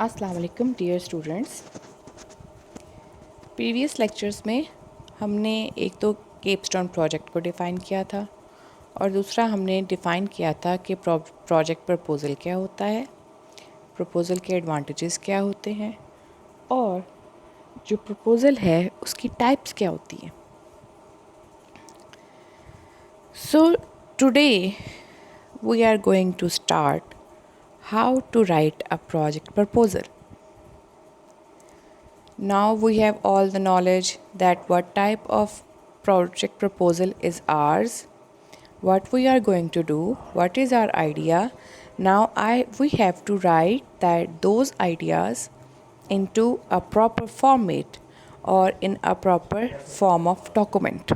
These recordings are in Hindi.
अस्सलाम वालेकुम डियर स्टूडेंट्स। प्रीवियस लेक्चर्स में हमने एक तो केपस्टोन प्रोजेक्ट को डिफ़ाइन किया था और दूसरा हमने डिफ़ाइन किया था कि प्रोजेक्ट प्रपोज़ल क्या होता है, प्रपोज़ल के एडवांटेजेस क्या होते हैं और जो प्रपोज़ल है उसकी टाइप्स क्या होती हैं। So today we are going to start how to write a project proposal. Now we have all the knowledge that what type of project proposal is ours, what we are going to do, what is our idea. Now we have to write that those ideas into a proper format or in a proper form of document.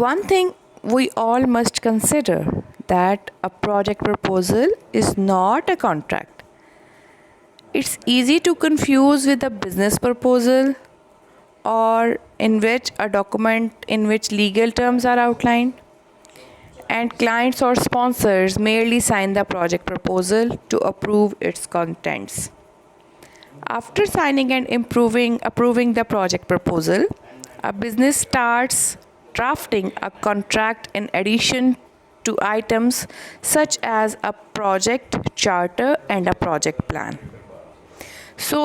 One thing we all must consider that a project proposal is not a contract. It's easy to confuse with a business proposal or in which a document in which legal terms are outlined and clients or sponsors merely sign the project proposal to approve its contents. After signing and approving the project proposal, a business starts drafting a contract in addition to items such as a project charter and a project plan. So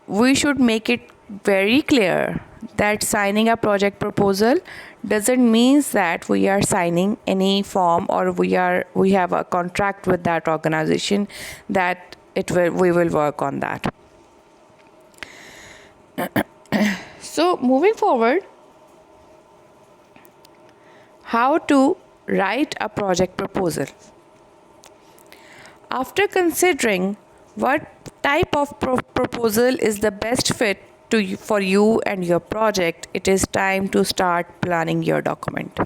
we should make it very clear that signing a project proposal doesn't mean that we are signing any form or we have a contract with that organization that we will work on that. So moving forward, how to write a project proposal. After considering what type of proposal is the best fit for you and your project, it is time to start planning your document.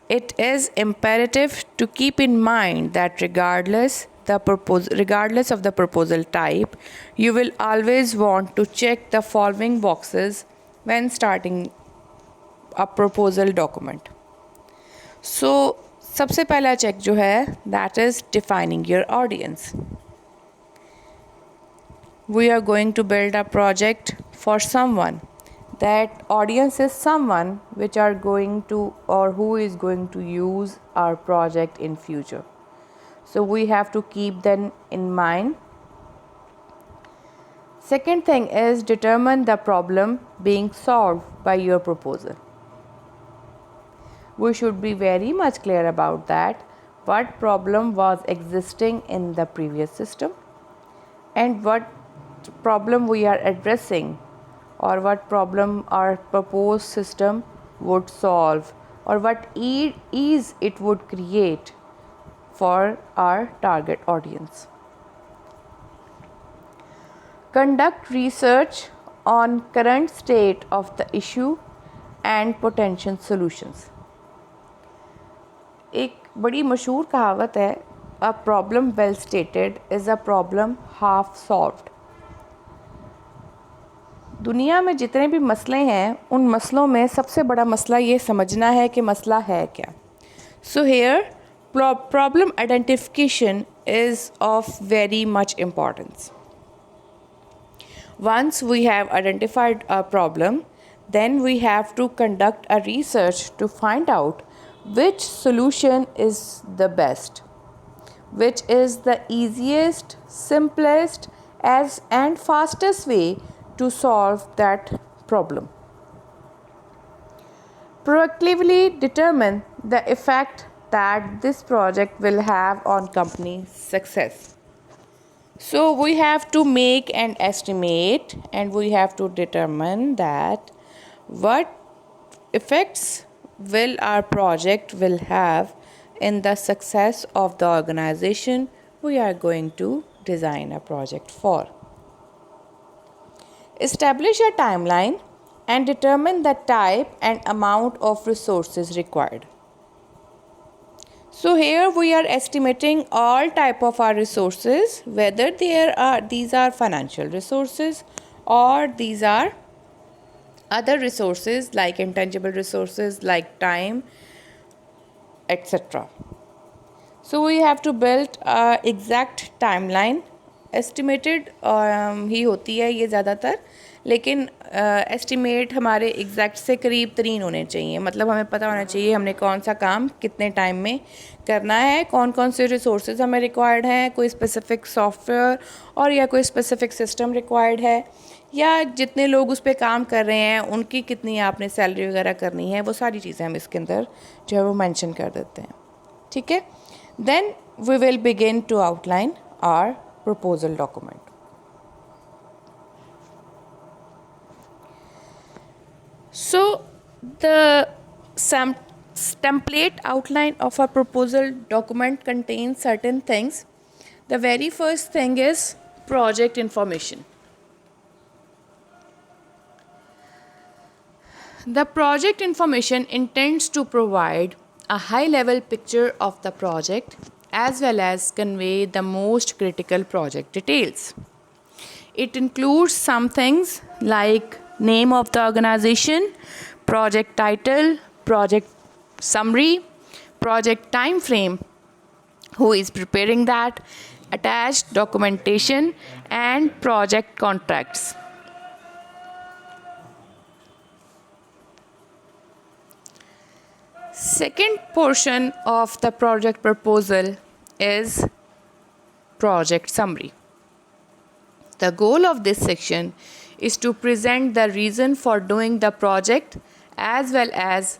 It is imperative to keep in mind that regardless of the proposal type, you will always want to check the following boxes when starting a proposal document. So सबसे पहला चेक जो है that is defining your audience. We are going to build a project for someone. That audience is someone which are going to or who is going to use our project in future. So we have to keep them in mind. Second thing is determine the problem being solved by your proposal. We should be very much clear about that. What problem was existing in the previous system and what problem we are addressing or what problem our proposed system would solve or what ease it would create for our target audience. Conduct research on current state of the issue and potential solutions. एक बड़ी मशहूर कहावत है, a problem well stated is a problem half solved. दुनिया में जितने भी मसले हैं उन मसलों में सबसे बड़ा मसला ये समझना है कि मसला है क्या. So here problem identification is of very much importance. Once we have identified a problem, then we have to conduct a research to find out which solution is the best, which is the easiest, simplest and fastest way to solve that problem. Proactively determine the effect that this project will have on company success. So we have to make an estimate and we have to determine that what effects will our project will have in the success of the organization we are going to design a project for. Establish a timeline and determine the type and amount of resources required. So here we are estimating all type of our resources, whether these are financial resources or these are other resources like intangible resources like time, etc. So we have to build a exact timeline. Estimated ही होती है ये ज़्यादातर, लेकिन एस्टिमेट हमारे एग्जैक्ट से करीब तरीन होने चाहिए. मतलब हमें पता होना चाहिए हमने कौन सा काम कितने टाइम में करना है, कौन कौन से रिसोर्सेज हमें रिक्वायर्ड हैं, कोई स्पेसिफिक सॉफ्टवेयर और या कोई स्पेसिफिक सिस्टम रिक्वायर्ड है, या जितने लोग उस पर काम कर रहे हैं उनकी कितनी आपने सैलरी वगैरह करनी है. वो सारी चीज़ें हम इसके अंदर जो है वो मेंशन कर देते हैं. ठीक है. Then we will begin to outline our proposal document. So the template outline of a proposal document contains certain things. The very first thing is project information. The project information intends to provide a high level picture of the project as well as convey the most critical project details. It includes some things like name of the organization, project title, project summary, project time frame, who is preparing that, attached documentation, and project contracts. Second portion of the project proposal is project summary. The goal of this section is to present the reason for doing the project as well as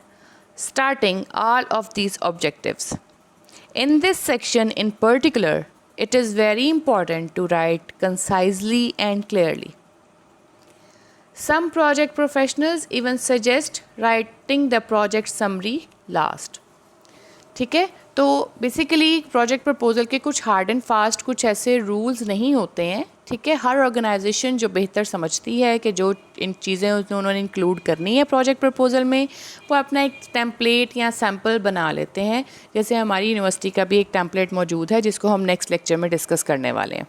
starting all of these objectives. In this section in particular, it is very important to write concisely and clearly. Some project professionals even suggest writing the project summary last. ठीक है. तो बेसिकली प्रोजेक्ट प्रपोजल के कुछ हार्ड एंड फास्ट कुछ ऐसे रूल्स नहीं होते हैं. ठीक है. हर ऑर्गेनाइजेशन जो बेहतर समझती है कि जो इन चीज़ें उन्होंने इंक्लूड करनी है प्रोजेक्ट प्रपोजल में, वो अपना एक टेम्पलेट या सैम्पल बना लेते हैं. जैसे हमारी यूनिवर्सिटी का भी एक टेम्पलेट मौजूद है जिसको हम नेक्स्ट लेक्चर में डिस्कस करने वाले हैं.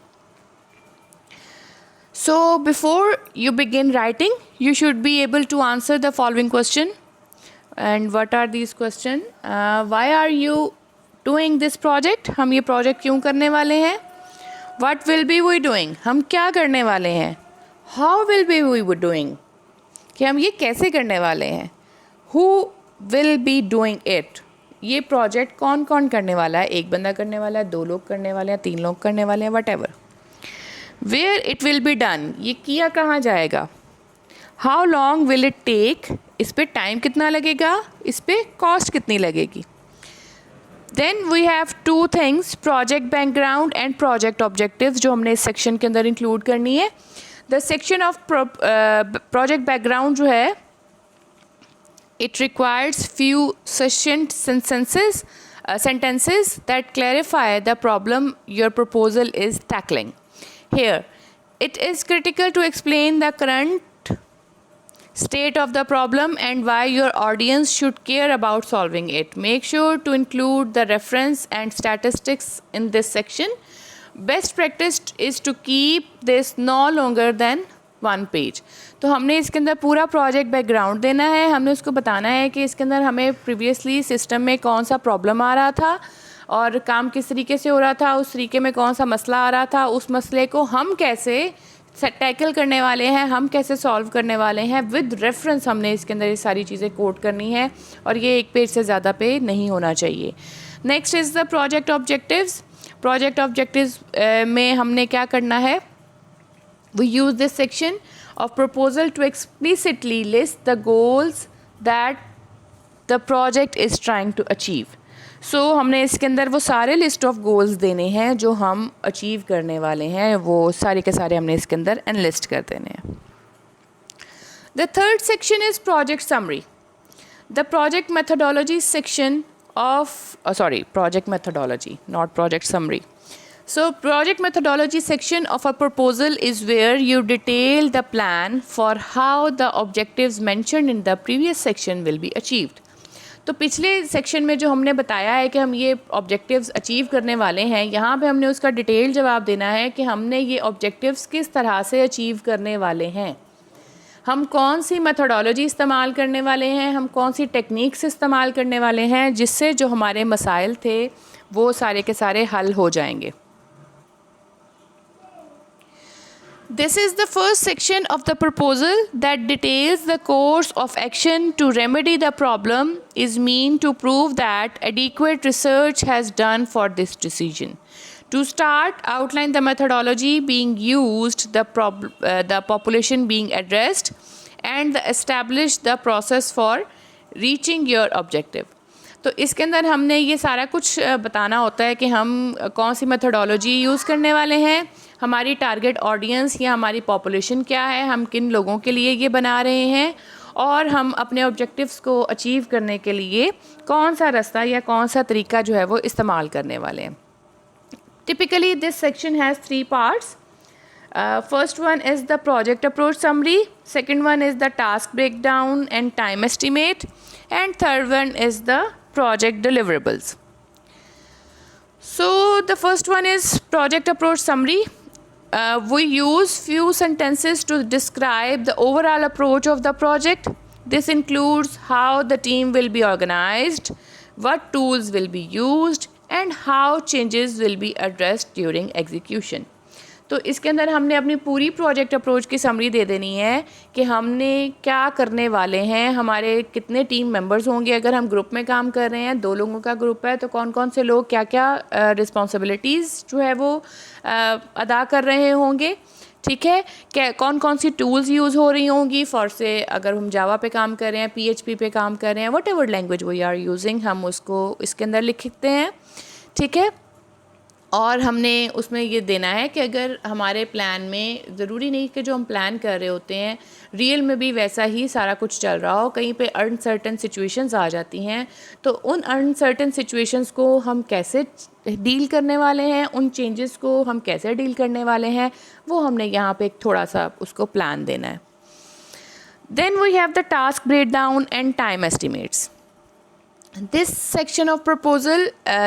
So before you begin writing, you should be able to answer the following question. And what are these questions? Why are you doing this project? हम ये project क्यों करने वाले हैं? What will be we doing? हम क्या करने वाले हैं? How will be we doing? कि हम ये कैसे करने वाले हैं? Who will be doing it? ये project कौन कौन करने वाला है? एक बंदा करने वाला है, 2 लोग करने वाले हैं, 3 लोग करने वाले हैं, whatever. Where it will be done? ये किया कहाँ जाएगा? How long will it take? इस पे टाइम कितना लगेगा, इस पे कॉस्ट कितनी लगेगी. Then we have 2 things, project background and project objectives, जो हमने इस सेक्शन के अंदर इंक्लूड करनी है. The section of project background जो है, it requires few succinct sentences that clarify the problem your proposal is tackling. Here, it is critical to explain the current state of the problem and why your audience should care about solving it. Make sure to include the reference and statistics in this section. Best practice is to keep this no longer than 1 page. तो हमने इसके अंदर पूरा प्रोजेक्ट बैकग्राउंड देना है. हमने उसको बताना है कि इसके अंदर हमें प्रीवियसली सिस्टम में कौन सा प्रॉब्लम आ रहा था और काम किस तरीके से हो रहा था, उस तरीके में कौन सा मसला आ रहा था, उस मसले को हम कैसे टैकल करने वाले हैं, हम कैसे सॉल्व करने वाले हैं. विद रेफरेंस हमने इसके अंदर ये सारी चीज़ें कोट करनी है और ये 1 पेज से ज़्यादा पे नहीं होना चाहिए. Next is the project objectives. Project objectives में हमने क्या करना है, we use this section of proposal to explicitly list the goals that the project is trying to achieve. So हमने इसके अंदर वो सारे लिस्ट ऑफ गोल्स देने हैं जो हम अचीव करने वाले हैं, वो सारे के सारे हमने इसके अंदर एनलिस्ट कर देने हैं. The third section is project summary. The project methodology section of project methodology, not project summary. So project methodology section of a proposal is where you detail the plan for how the objectives mentioned in the previous section will be achieved. तो पिछले सेक्शन में जो हमने बताया है कि हम ये ऑब्जेक्टिव्स अचीव करने वाले हैं, यहाँ पे हमने उसका डिटेल जवाब देना है कि हमने ये ऑब्जेक्टिव्स किस तरह से अचीव करने वाले हैं, हम कौन सी मेथोडोलॉजी इस्तेमाल करने वाले हैं, हम कौन सी टेक्निक्स इस्तेमाल करने वाले हैं जिससे जो हमारे मसाइल थे वो सारे के सारे हल हो जाएंगे। This is the first section of the proposal that details the course of action to remedy the problem is meant to prove that adequate research has done for this decision. To start, outline the methodology being used, the population being addressed, and establish the process for reaching your objective. तो इसके अंदर हमने ये सारा कुछ बताना होता है कि हम कौन सी मेथडोलॉजी यूज़ करने वाले हैं, हमारी टारगेट ऑडियंस या हमारी पॉपुलेशन क्या है, हम किन लोगों के लिए ये बना रहे हैं, और हम अपने ऑब्जेक्टिव्स को अचीव करने के लिए कौन सा रास्ता या कौन सा तरीका जो है वो इस्तेमाल करने वाले हैं। Typically this section has 3 parts. First one is the project approach summary, second one is the task breakdown and time estimate, and third one is the project deliverables. So the first one is project approach summary. We use few sentences to describe the overall approach of the project. This includes how the team will be organized, what tools will be used, and how changes will be addressed during execution. तो इसके अंदर हमने अपनी पूरी प्रोजेक्ट अप्रोच की समरी दे देनी है कि हमने क्या करने वाले हैं, हमारे कितने टीम मेंबर्स होंगे, अगर हम ग्रुप में काम कर रहे हैं, 2 लोगों का ग्रुप है तो कौन कौन से लोग क्या क्या रिस्पॉन्सिबिलिटीज़ जो है वो अदा कर रहे होंगे, ठीक है, क्या कौन कौन सी टूल्स यूज़ हो रही होंगी, फॉर से अगर हम जावा पे काम कर रहे हैं, PHP पे काम कर रहे हैं, whatever language we are using, हम उसको इसके अंदर लिखते हैं, ठीक है। और हमने उसमें ये देना है कि अगर हमारे प्लान में ज़रूरी नहीं कि जो हम प्लान कर रहे होते हैं रियल में भी वैसा ही सारा कुछ चल रहा हो, कहीं पे अनसर्टन सिचुएशंस आ जाती हैं, तो उन अनसर्टन सिचुएशंस को हम कैसे डील करने वाले हैं, उन चेंजेस को हम कैसे डील करने वाले हैं, वो हमने यहाँ पे एक थोड़ा सा उसको प्लान देना है। Then we have the task break down and time estimates. This section of proposal,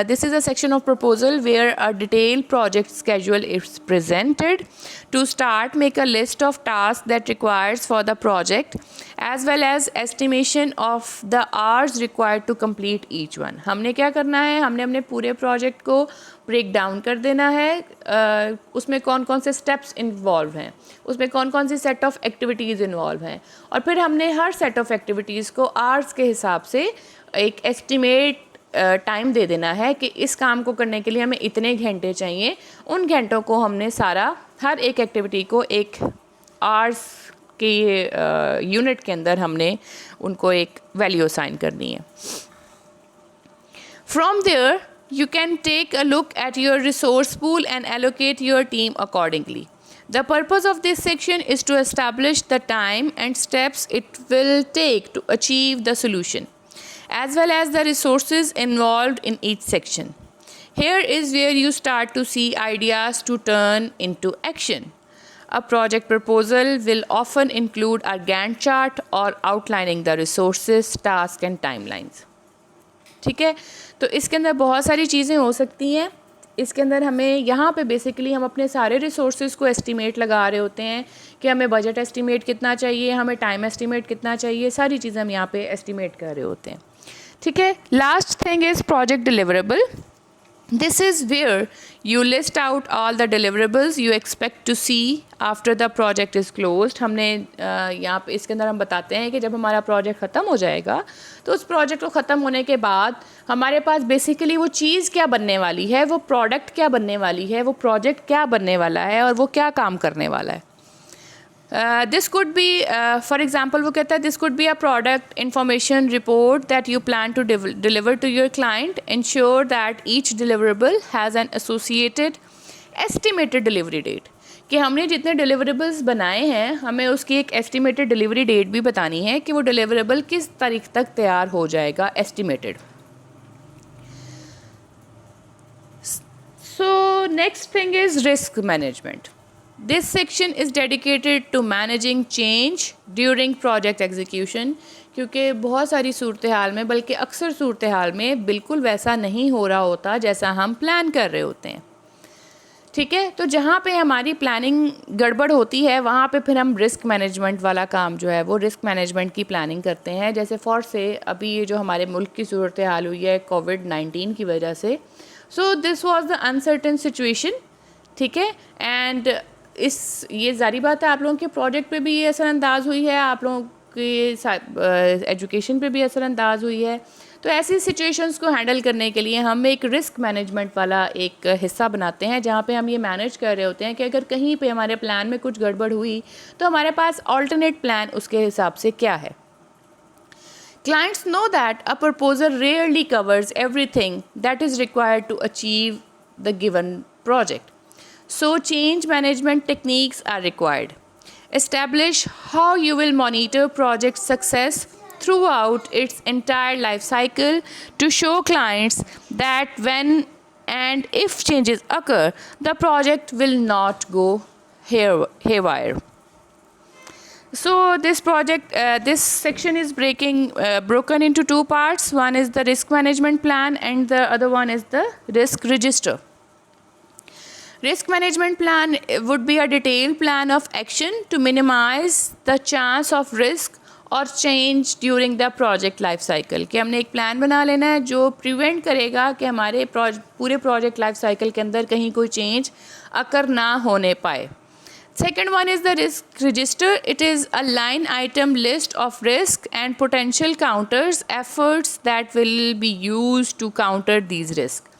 this is a section of proposal where a detailed project schedule is presented. To start, make a list of tasks that requires for the project as well as estimation of the hours required to complete each one. हमने क्या करना है, हमने अपने पूरे प्रोजेक्ट को ब्रेक डाउन कर देना है, उसमें कौन कौन से स्टेप्स इन्वॉल्व हैं, उसमें कौन कौन सी सेट ऑफ एक्टिविटीज़ इन्वॉल्व हैं, और फिर हमने हर सेट ऑफ एक्टिविटीज़ को आवर्स के हिसाब से एक एस्टिमेट टाइम दे देना है कि इस काम को करने के लिए हमें इतने घंटे चाहिए। उन घंटों को हमने सारा हर एक एक्टिविटी को एक आवर्स के यूनिट के अंदर हमने उनको एक वैल्यू असाइन करनी है। From there you can take a look at your resource pool and allocate your team accordingly. The purpose of this section is to establish the time and steps it will take to achieve the solution, as well as the resources involved in each section. Here is where you start to see ideas to turn into action. A project proposal will often include a Gantt chart or outlining the resources, tasks and timelines. ठीक है, तो इसके अंदर बहुत सारी चीज़ें हो सकती हैं। इसके अंदर हमें यहाँ पे बेसिकली हम अपने सारे रिसोर्सेज को एस्टिमेट लगा रहे होते हैं कि हमें बजट एस्टिमेट कितना चाहिए, हमें टाइम एस्टिमेट कितना चाहिए, सारी चीज़ें हम यहाँ पे एस्टिमेट कर रहे होते हैं, ठीक है। Last thing is project deliverable. This is where you list out all the deliverables you expect to see after the project is closed. हमने यहाँ पे इसके अंदर हम बताते हैं कि जब हमारा प्रोजेक्ट ख़त्म हो जाएगा तो उस प्रोजेक्ट को ख़त्म होने के बाद हमारे पास बेसिकली वो चीज़ क्या बनने वाली है, वो प्रोडक्ट क्या बनने वाली है, वो प्रोजेक्ट क्या बनने वाला है और वो क्या काम करने वाला है. This could be, for example, वो कहता है this could be a product information report that you plan to deliver to your client. Ensure that each deliverable has an associated estimated delivery date. कि हमने जितने deliverables बनाए हैं हमें उसकी एक estimated delivery date भी बतानी है कि वो deliverable किस तारीख तक तैयार हो जाएगा, estimated. So next thing is risk management. This section is dedicated to managing change during project execution. क्योंकि बहुत सारी सूरत हाल में, बल्कि अक्सर सूरत हाल में बिल्कुल वैसा नहीं हो रहा होता जैसा हम प्लान कर रहे होते हैं, ठीक है. तो जहाँ पे हमारी प्लानिंग गड़बड़ होती है वहाँ पे फिर हम रिस्क मैनेजमेंट वाला काम जो है वो रिस्क मैनेजमेंट की प्लानिंग करते हैं. जैसे फॉर से अभी ये जो हमारे मुल्क की सूरत हाल हुई है कोविड-19 की वजह से, so this was the uncertain situation, ठीक है। एंड ये जारी बात है आप लोगों के प्रोजेक्ट पे भी ये असरअंदाज हुई है, आप लोगों के एजुकेशन पे भी असरअंदाज हुई है। तो ऐसी सिचुएशंस को हैंडल करने के लिए हम एक रिस्क मैनेजमेंट वाला एक हिस्सा बनाते हैं, जहाँ पे हम ये मैनेज कर रहे होते हैं कि अगर कहीं पे हमारे प्लान में कुछ गड़बड़ हुई तो हमारे पास ऑल्टरनेट प्लान उसके हिसाब से क्या है। Clients know that a proposal rarely covers everything that is required to achieve the given project. So, change management techniques are required. Establish how you will monitor project success throughout its entire life cycle to show clients that when and if changes occur, the project will not go haywire. So this section is broken into two parts. One is the risk management plan and the other one is the risk register. Risk management plan would be a detailed plan of action to minimize the chance of risk or change during the project life cycle. कि हमने एक प्लान बना लेना है जो प्रिवेंट करेगा कि हमारे पूरे प्रोजेक्ट लाइफ साइकिल के अंदर कहीं कोई चेंज अकर ना होने पाए. Second one is the risk register. It is a line item list of risk and potential counters efforts that will be used to counter these risks.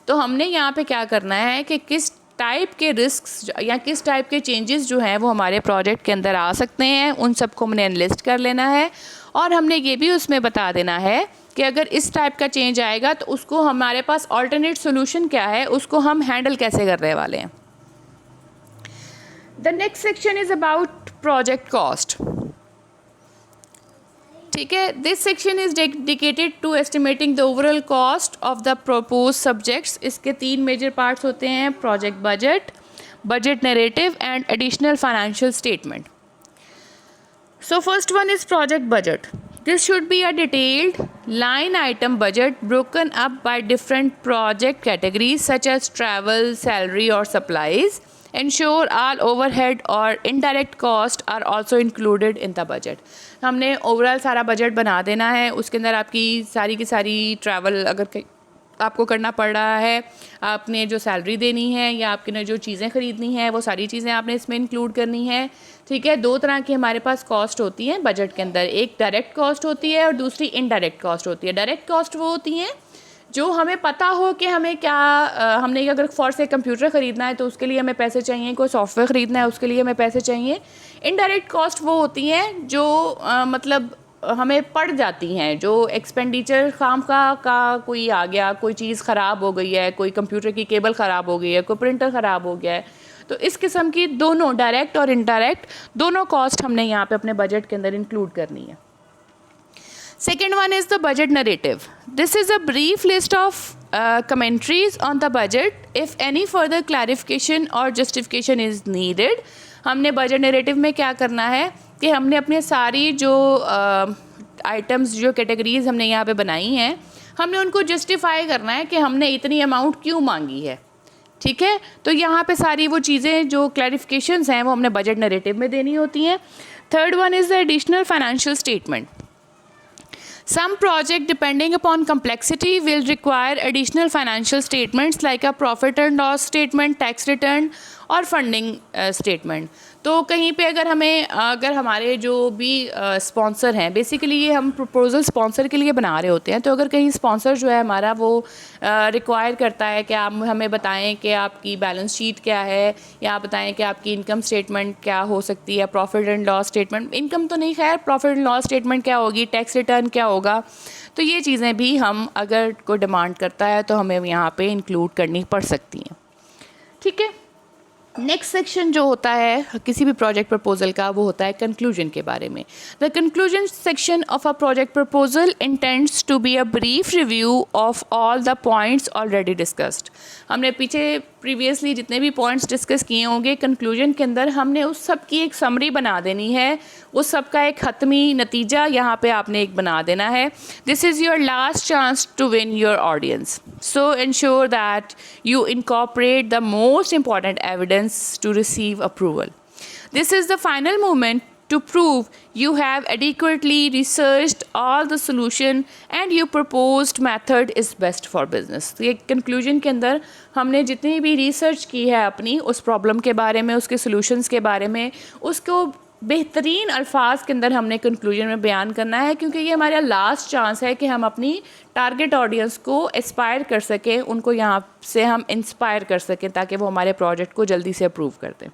तो हमने यहाँ पे क्या करना है कि किस टाइप के रिस्क या किस टाइप के चेंजेस जो हैं वो हमारे प्रोजेक्ट के अंदर आ सकते हैं, उन सबको हमने एनलिस्ट कर लेना है. और हमने ये भी उसमें बता देना है कि अगर इस टाइप का चेंज आएगा तो उसको हमारे पास ऑल्टरनेट सोल्यूशन क्या है, उसको हम हैंडल कैसे करने वाले हैं. The next section is about project cost. ठीक है, this section is dedicated to estimating the overall cost of the proposed subjects. इसके 3 मेजर पार्ट्स होते हैं: project budget, budget narrative and additional financial statement. So first one is project budget. This should be a detailed line item budget broken up by different project categories such as travel, salary or supplies. Ensure all overhead or indirect cost are also included in the budget. हमने ओवरऑल सारा बजट बना देना है, उसके अंदर आपकी सारी की सारी ट्रैवल अगर आपको करना पड़ रहा है, आपने जो सैलरी देनी है या आपने जो चीज़ें ख़रीदनी है वो सारी चीज़ें आपने इसमें इंक्लूड करनी है. ठीक है, 2 तरह की हमारे पास कॉस्ट होती हैं बजट के अंदर. एक डायरेक्ट कॉस्ट होती है और दूसरी इनडायरेक्ट कॉस्ट होती है. डायरेक्ट कॉस्ट वो होती हैं जो हमें पता हो कि हमें क्या हमने अगर फॉर से कंप्यूटर ख़रीदना है तो उसके लिए हमें पैसे चाहिए, कोई सॉफ्टवेयर ख़रीदना है उसके लिए हमें पैसे चाहिए. इनडायरेक्ट कॉस्ट वो होती हैं जो मतलब हमें पड़ जाती हैं, जो एक्सपेंडिचर खाम का कोई आ गया, कोई चीज़ ख़राब हो गई है, कोई कंप्यूटर की केबल ख़राब हो गई है, कोई प्रिंटर ख़राब हो गया है. तो इस किस्म की दोनों डायरेक्ट और इनडायरेक्ट दोनों कॉस्ट हमने यहाँ पे अपने बजट के अंदर इंक्लूड करनी है. Second one is the budget narrative. This is a brief list of commentaries on the budget. If any further clarification or justification is needed, हमने budget narrative में क्या करना है कि हमने अपने सारी जो आइटम्स जो कैटेगरीज हमने यहाँ पे बनाई हैं, हमने उनको जस्टिफाई करना है कि हमने इतनी अमाउंट क्यों मांगी है. ठीक है, तो यहाँ पे सारी वो चीज़ें जो क्लैरिफिकेशंस हैं वो हमने बजट नरेटिव में देनी होती हैं. Third one is the additional financial statement. Some project, depending upon complexity, will require additional financial statements like a profit and loss statement, tax return और फंडिंग स्टेटमेंट. तो कहीं पे अगर हमारे जो भी स्पॉन्सर हैं, बेसिकली ये हम प्रपोजल स्पॉन्सर के लिए बना रहे होते हैं, तो अगर कहीं स्पॉन्सर जो है हमारा वो रिक्वायर करता है कि आप हमें बताएं कि आपकी बैलेंस शीट क्या है, या आप बताएं कि आपकी इनकम स्टेटमेंट क्या हो सकती है, profit and loss statement, income तो नहीं, खैर प्रॉफिट एंड लॉस स्टेटमेंट क्या होगी, टैक्स रिटर्न क्या होगा, तो ये चीज़ें भी हम अगर कोई डिमांड करता है तो हमें यहाँ पे इंक्लूड करनी पड़ सकती हैं. ठीक है, नेक्स्ट सेक्शन जो होता है किसी भी प्रोजेक्ट प्रपोजल का, वो होता है कंक्लूजन के बारे में. The conclusion section of a project proposal intends to be a brief review of all the points already discussed. हमने पीछे प्रीवियसली जितने भी पॉइंट्स डिस्कस किए होंगे, कंक्लूजन के अंदर हमने उस सब की एक समरी बना देनी है, उस सब का एक ख़त्मी नतीजा यहाँ पे आपने एक बना देना है. This is your last chance to win your audience. So ensure that you incorporate the most important evidence to receive approval. This is the final moment to prove you have adequately researched all the solution and your proposed method is best for business. तो ये कंक्लूजन के अंदर हमने जितनी भी रिसर्च की है अपनी उस प्रॉब्लम के बारे में, उसके सॉल्यूशंस के बारे में, उसको बेहतरीन अल्फाज के अंदर हमने कंक्लूजन में बयान करना है, क्योंकि ये हमारा लास्ट चांस है कि हम अपनी टारगेट ऑडियंस को एस्पायर कर सकें, उनको यहाँ से हम इंस्पायर कर सकें ताकि वो हमारे प्रोजेक्ट को जल्दी से अप्रूव कर दें.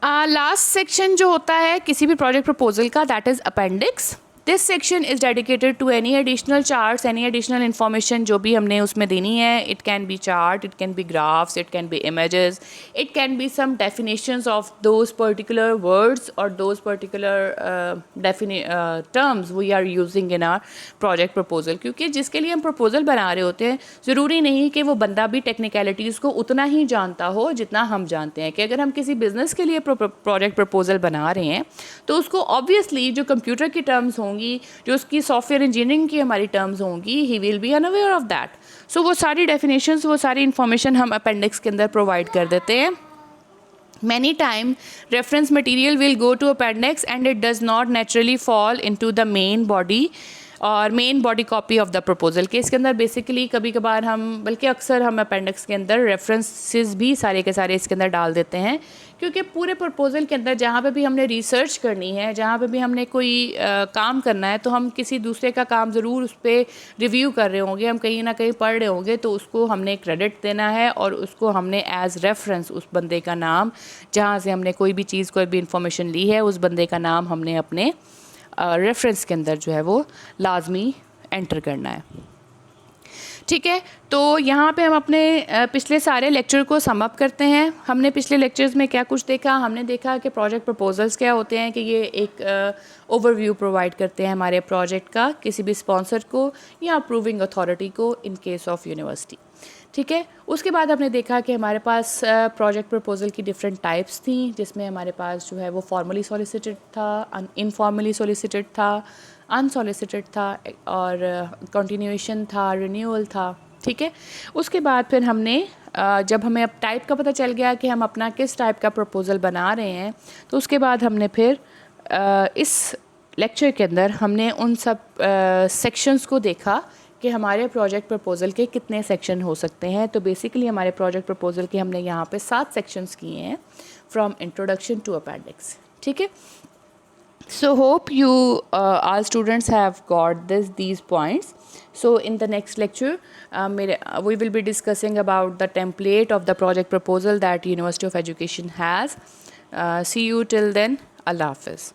लास्ट सेक्शन जो होता है किसी भी प्रोजेक्ट प्रपोजल का, that is appendix. This section is dedicated to any additional charts, any additional information जो भी हमने उसमें देनी है. It can be chart, it can be graphs, it can be images, it can be some definitions of those particular words और those particular terms we are using in our project proposal. क्योंकि जिसके लिए हम प्रपोजल बना रहे होते हैं ज़रूरी नहीं कि वो बंदा भी टेक्निकलिटीज़ को उतना ही जानता हो जितना हम जानते हैं. कि अगर हम किसी बिज़नेस के लिए प्रोजेक्ट प्रपोजल बना रहे हैं तो उसको ऑब्वियसली जो कंप्यूटर की टर्म्स होंगी, जो उसकी सॉफ्टवेयर इंजीनियरिंग की हमारी टर्म्स होंगी, he will be unaware of that. So वो सारी डेफिनेशंस, वो सारी इन्फॉर्मेशन हम अपेंडिक्स के अंदर प्रोवाइड कर देते हैं. Many time reference material will go to appendix and it does not naturally fall into the main body और main body copy of the proposal. के इसके अंदर बेसिकली कभी कभार हम, बल्कि अक्सर हम अपेंडिक्स के अंदर रेफरेंसेस भी सारे के सारे इसके अंदर डाल देते हैं, क्योंकि पूरे प्रपोजल के अंदर जहाँ पे भी हमने रिसर्च करनी है, जहाँ पे भी हमने कोई काम करना है, तो हम किसी दूसरे का काम ज़रूर उस पर रिव्यू कर रहे होंगे, हम कहीं ना कहीं पढ़ रहे होंगे, तो उसको हमने क्रेडिट देना है और उसको हमने एज रेफरेंस उस बंदे का नाम, जहाँ से हमने कोई भी चीज़, कोई भी इंफॉर्मेशन ली है, उस बंदे का नाम हमने अपने रेफरेंस के अंदर जो है वो लाजमी एंटर करना है. ठीक है, तो यहाँ पे हम अपने पिछले सारे लेक्चर को सम अप करते हैं. हमने पिछले लेक्चर्स में क्या कुछ देखा? हमने देखा कि प्रोजेक्ट प्रपोजल्स क्या होते हैं, कि ये एक ओवरव्यू प्रोवाइड करते हैं हमारे प्रोजेक्ट का किसी भी स्पॉन्सर को या अप्रूविंग अथॉरिटी को इन केस ऑफ यूनिवर्सिटी. ठीक है, उसके बाद हमने देखा कि हमारे पास प्रोजेक्ट प्रपोजल की डिफरेंट टाइप्स थी, जिसमें हमारे पास जो है वो फॉर्मली सॉलिसिटेड था, इनफॉर्मली सॉलिसिटेड था, अनसॉलिसिटेड था और कंटिन्यूएशन था, रिन्यूअल था. ठीक है, उसके बाद फिर हमने जब हमें अब टाइप का पता चल गया कि हम अपना किस टाइप का प्रपोजल बना रहे हैं, तो उसके बाद हमने फिर इस लेक्चर के अंदर हमने उन सब सेक्शंस को देखा कि हमारे प्रोजेक्ट प्रपोजल के कितने सेक्शन हो सकते हैं. तो बेसिकली हमारे प्रोजेक्ट प्रपोजल के हमने यहाँ पे 7 सेक्शंस किए हैं, फ्रॉम इंट्रोडक्शन टू अपेंडिक्स. ठीक है, so hope you all students have got these points. So in the next lecture we will be discussing about the template of the project proposal that University of Education has. See you till then. Allah Hafiz.